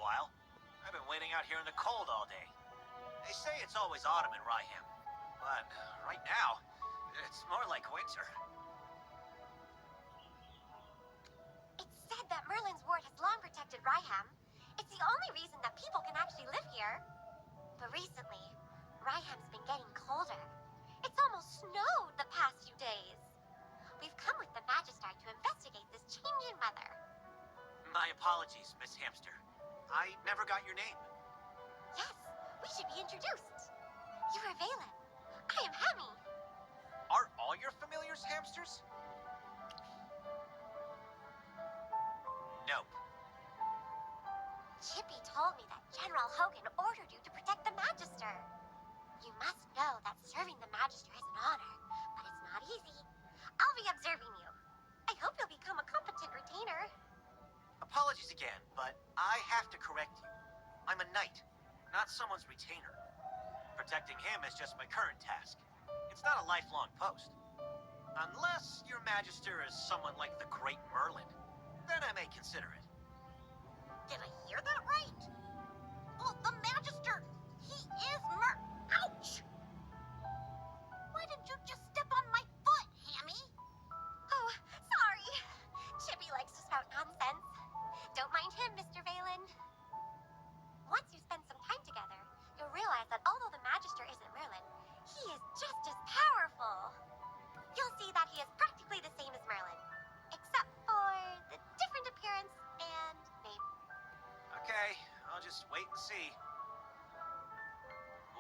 while. I've been waiting out here in the cold all day. They say it's always autumn in Rhyham, but right now, it's more like winter. It's said that Merlin's ward has long protected Rhyham. It's the only reason that people can actually live here. But recently, Rhyham's been getting colder. It's almost snowed the past few days. We've come with the Magister to investigate this change in weather. My apologies, Miss Hamster. I never got your name. Yes, we should be introduced. You are Valen. I am Hemi. Are all your familiars hamsters? Nope. Chippy told me that General Hogan ordered you to protect the Magister. You must know that serving the Magister is an honor, but it's not easy. I'll be observing you. I hope you'll become a competent retainer. Apologies again, but I have to correct you. I'm a knight, not someone's retainer. Protecting him is just my current task. It's not a lifelong post. Unless your Magister is someone like the Great Merlin, then I may consider it. Did I hear that right? Well, the Magister, he is Ouch! Why did you just step on my foot, Hammy? Oh, sorry. Chippy likes to spout nonsense. Don't mind him, Mr. Valen. Once you spend some time together, you'll realize that although the Magister isn't Merlin, he is just as powerful. You'll see that he is practically the same as Merlin, except for the different appearance and name. Okay, I'll just wait and see.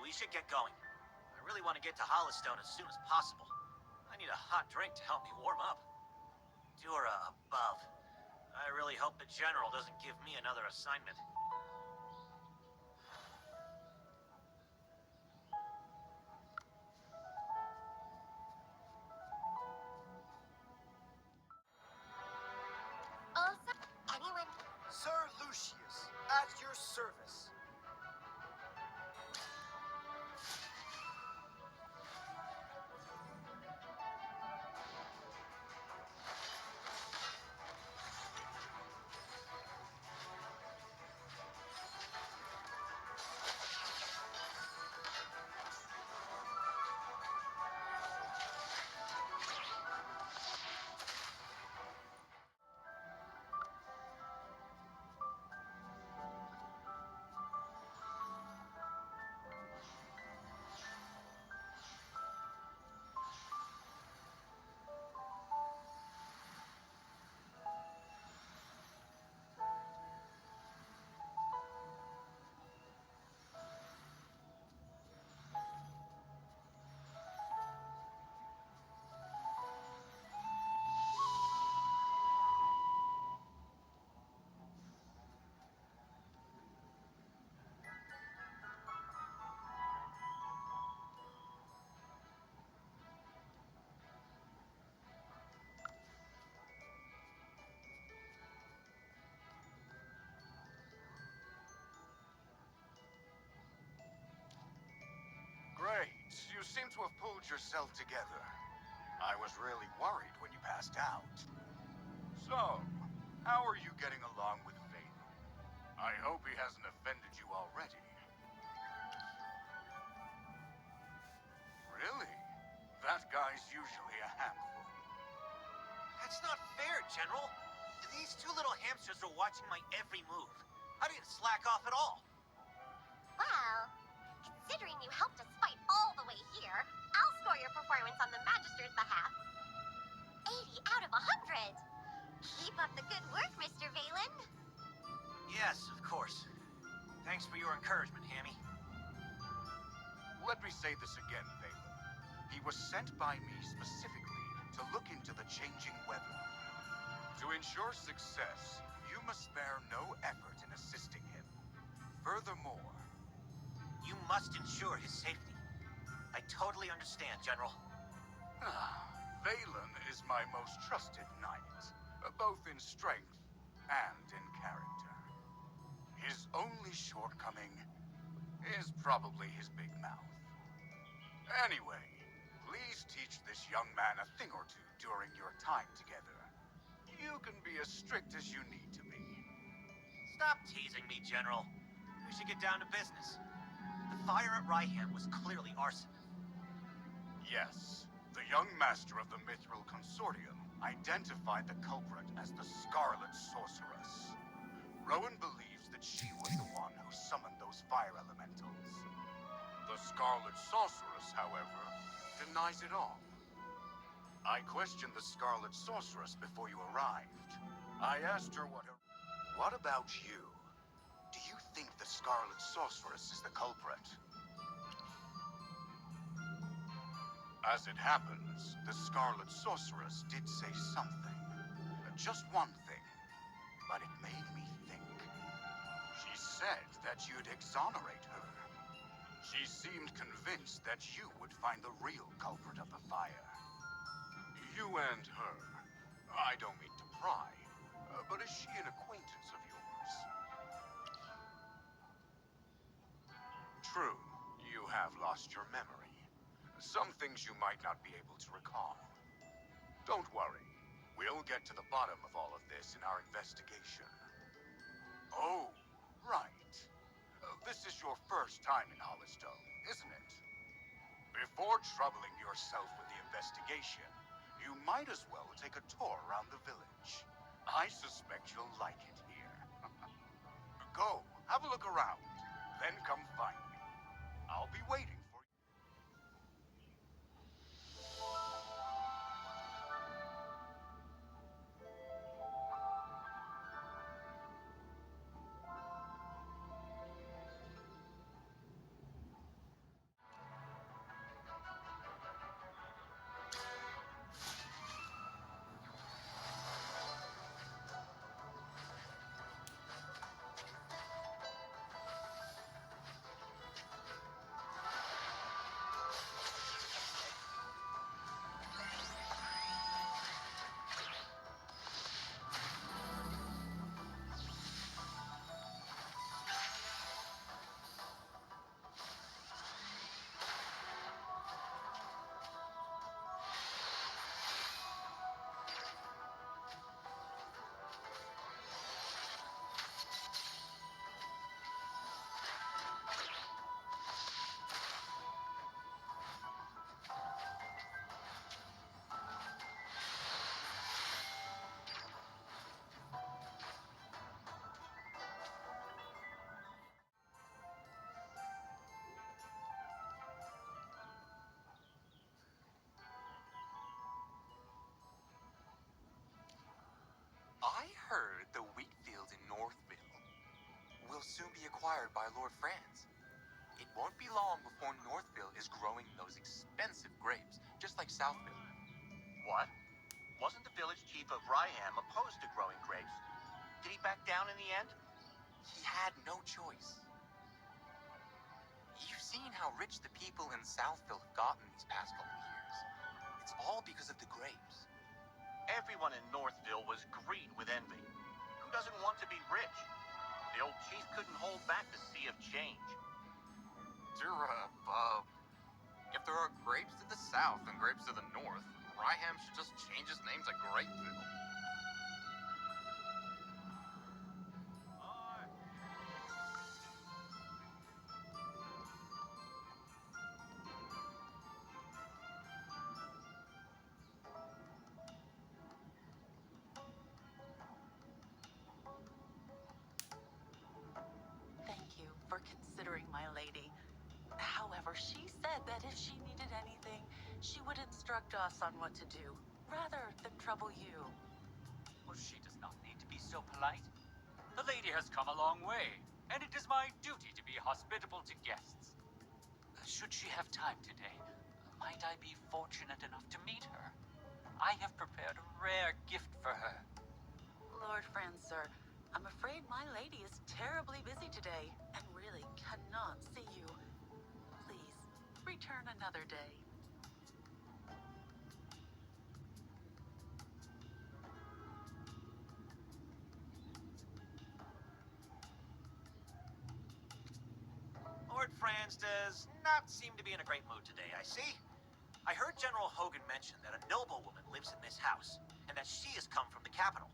We should get going. I really want to get to Hollystone as soon as possible. I need a hot drink to help me warm up. Dura above. I really hope the General doesn't give me another assignment. Also, anyone... Sir Lucius, at your service. Great. You seem to have pulled yourself together. I was really worried when you passed out. So, how are you getting along with Valen? I hope he hasn't offended you already. Really? That guy's usually a handful. That's not fair, General. These two little hamsters are watching my every move. I didn't slack off at all. Well, considering you helped us fight all the way here, I'll score your performance on the Magister's behalf. 80 out of 100! Keep up the good work, Mr. Valen. Yes, of course. Thanks for your encouragement, Hammy. Let me say this again, Valen. He was sent by me specifically to look into the changing weather. To ensure success, you must spare no effort in assisting him. Furthermore, You must ensure his safety. I totally understand, General. Valen is my most trusted knight, both in strength and in character. His only shortcoming is probably his big mouth. Anyway, please teach this young man a thing or two during your time together. You can be as strict as you need to be. Stop teasing me, General. We should get down to business. The fire at Ryham was clearly arson. Yes, the young master of the Mithril Consortium identified the culprit as the Scarlet Sorceress. Rowan believes that she was the one who summoned those fire elementals. The Scarlet Sorceress, however, denies it all. I questioned the Scarlet Sorceress before you arrived. I asked her What about you? Do you think the Scarlet Sorceress is the culprit? As it happens, the Scarlet Sorceress did say something. Just one thing. But it made me think. She said that you'd exonerate her. She seemed convinced that you would find the real culprit of the fire. You and her. I don't mean to pry, but is she an acquaintance of yours? True, you have lost your memory. Some things you might not be able to recall. Don't worry. We'll get to the bottom of all of this in our investigation. Oh, right. This is your first time in Hollistone, isn't it? Before troubling yourself with the investigation, you might as well take a tour around the village. I suspect you'll like it here. Go, have a look around, then come find me. I'll be waiting for you. I heard the wheat fields in Northville will soon be acquired by Lord Franz. It won't be long before Northville is growing those expensive grapes, just like Southville. What? Wasn't the village chief of Ryham opposed to growing grapes? Did he back down in the end? He had no choice. You've seen how rich the people in Southville have gotten these past couple years. It's all because of the grapes. Everyone in Northville was green with envy. Who doesn't want to be rich? The old chief couldn't hold back the sea of change. If there are grapes to the south and grapes to the north, Ryham should just change its name to Grapeville. Thank you for considering my lady. However, she said that if she needed anything, she would instruct us on what to do, rather than trouble you. Well, she does not need to be so polite. The lady has come a long way, and it is my duty to be hospitable to guests. Should she have time today, might I be fortunate enough to meet her? I have prepared a rare gift for her. Lord Franz, sir, I'm afraid my lady is terribly busy today and really cannot see you. Please, return another day. Lord Franz does not seem to be in a great mood today, I see. I heard General Hogan mention that a noblewoman lives in this house, and that she has come from the capital.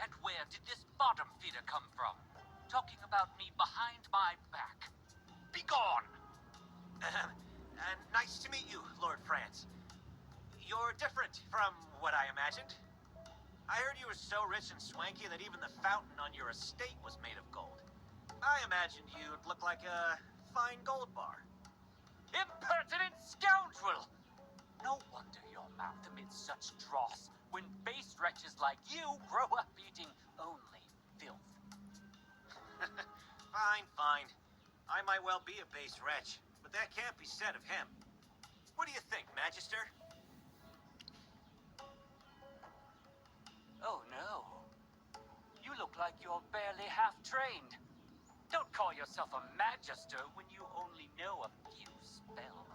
And where did this bottom feeder come from? Talking about me behind my back. Be gone! Nice to meet you, Lord France. You're different from what I imagined. I heard you were so rich and swanky that even the fountain on your estate was made of gold. I imagined you'd look like a fine gold bar. Impertinent scoundrel! No wonder your mouth emits such dross when base wretches like you grow up eating only filth. Fine. I might well be a base wretch, but that can't be said of him. What do you think, Magister? Oh no. You look like you're barely half-trained. Don't call yourself a magister when you only know a few spells.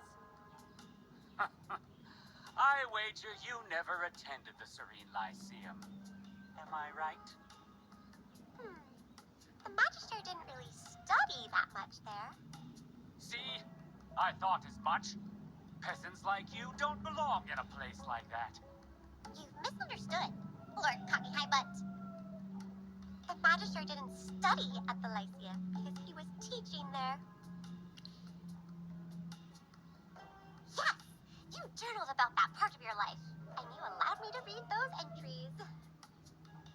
I wager you never attended the Serene Lyceum. Am I right? The Magister didn't really study that much there. See? I thought as much. Peasants like you don't belong in a place like that. You've misunderstood, Lord Cocky High Butt. The Magister didn't study at the Lyceum because he was teaching there. Yes! You journaled about that part of your life, and you allowed me to read those entries.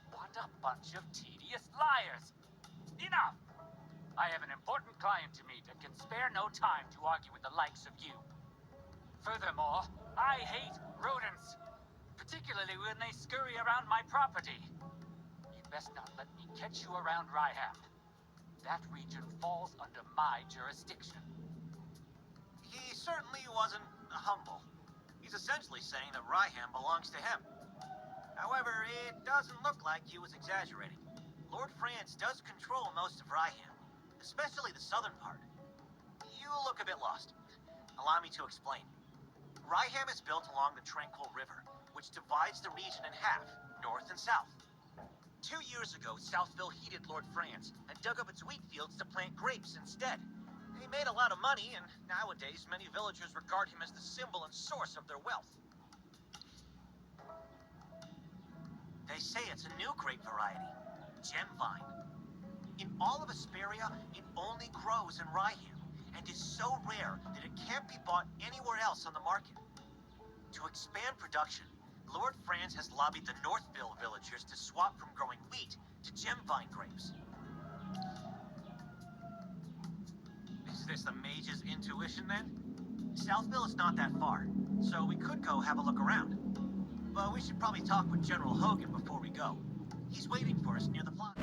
What a bunch of tedious liars! Enough! I have an important client to meet and can spare no time to argue with the likes of you. Furthermore, I hate rodents, particularly when they scurry around my property. You'd best not let me catch you around Ryham. That region falls under my jurisdiction. He certainly wasn't humble. He's essentially saying that Ryham belongs to him. However, it doesn't look like he was exaggerating. Lord France does control most of Ryham, especially the southern part. You look a bit lost. Allow me to explain. Ryham is built along the Tranquil River, which divides the region in half, north and south. 2 years ago, Southville heeded Lord France and dug up its wheat fields to plant grapes instead. He made a lot of money, and nowadays many villagers regard him as the symbol and source of their wealth. They say it's a new grape variety, gem vine. In all of Asperia, it only grows in Ryham, and is so rare that it can't be bought anywhere else on the market. To expand production, Lord France has lobbied the Northville villagers to swap from growing wheat to gem vine grapes. Is this the mage's intuition then? Southville is not that far, so we could go have a look around. But we should probably talk with General Hogan before we go. He's waiting for us near the plot.